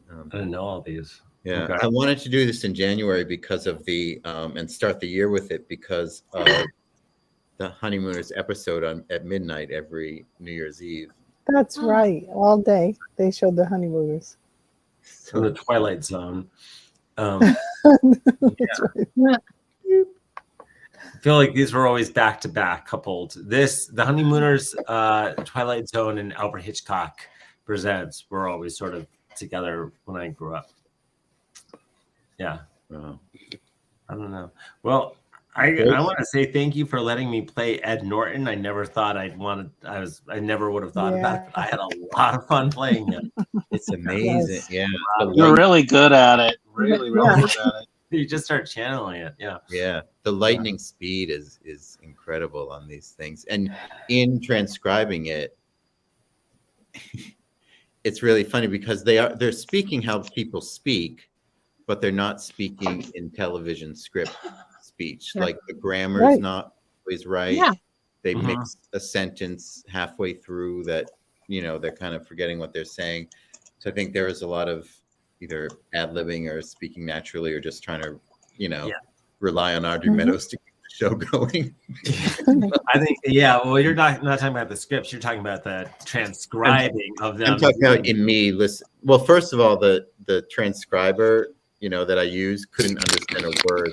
Um, I didn't know all these. Yeah, Okay. I wanted to do this in January because of the and start the year with it because of the Honeymooners episode at midnight every New Year's Eve. That's right. All day they showed the honeymooners. From the Twilight Zone. That's right. I feel like these were always back to back coupled. The Honeymooners, Twilight Zone, and Alfred Hitchcock Presents were always sort of together when I grew up. Yeah, Wow. I don't know. Well, I want to say thank you for letting me play Ed Norton. I never thought I never would have thought about it, but I had a lot of fun playing him. It's amazing. Yeah. The You're light- really good at it. Really good at it. You just start channeling it. Yeah. yeah. The lightning speed is incredible on these things. And in transcribing it, it's really funny because they're speaking how people speak, but they're not speaking in television script speech. Yeah. Like the grammar is Right. not always right. Yeah. They Mhm. mix a sentence halfway through that, they're kind of forgetting what they're saying. So I think there is a lot of either ad-libbing or speaking naturally or just trying to, rely on Audrey Mhm. Meadows to keep the show going. I think, well, you're not talking about the scripts. You're talking about the transcribing of them. I'm talking about in me listen. Well, first of all, the transcriber, that I use couldn't understand a word.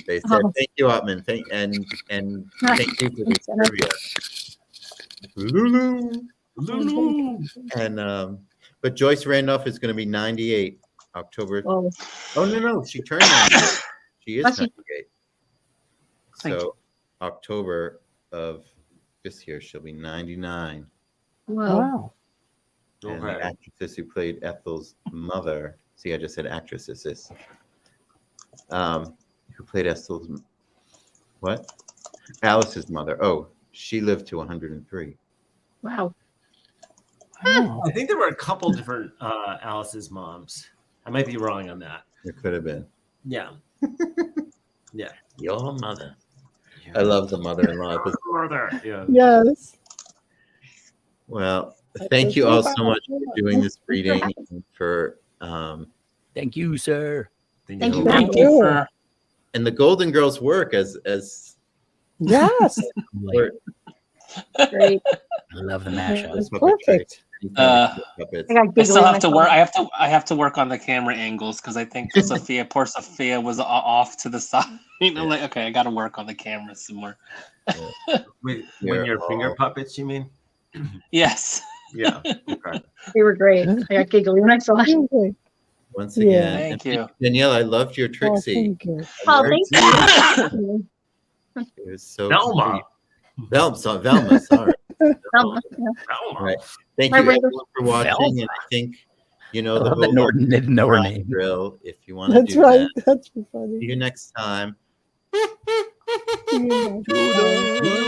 They said, Oh. "Thank you, Ottman. Thank you for this trivia." Lulu. And but Joyce Randolph is going to be 98 October. Whoa. Oh no, she turned 98. She is Bless you. 98. Thank So October of this year, she'll be 99. Whoa. Wow. And Okay. the actress who played Ethel's mother. See, I just said actresses. Who played Ethel's what? Alice's mother. Oh, she lived to 103. Wow. Wow. I think there were a couple different Alice's moms. I might be wrong on that. It could have been Yeah. your mother. I love the mother-in-law episode. Further. Yeah. Yes. Well, thank you all so much for doing this reading and for Thank you, sir. Thank you. Thank you for and the Golden Girls work as Yes. Great. I love the mashup. It's puppetry. perfect. Puppets. I got I giggly still have to work. myself. I have to work on the camera angles because I think poor Sophia was off to the side. I'm like, okay, I got to work on the camera some more. When You're your finger all- puppets, you mean? Yes. Yeah. Okay. They were great. I got giggly when I saw it. Okay. once Yeah. again. Thank And you. Danielle, I loved your Oh, Trixie. thank you. Oh, Very thank you. It was so Velma. complete. Velma, sorry. Velma. Velma. Right. Thank My you brother- everyone for watching. And I think you know I the love that whole Norton didn't know her fry name. drill. If you want to That's do right. that, That's see funny. you next time. See you next time.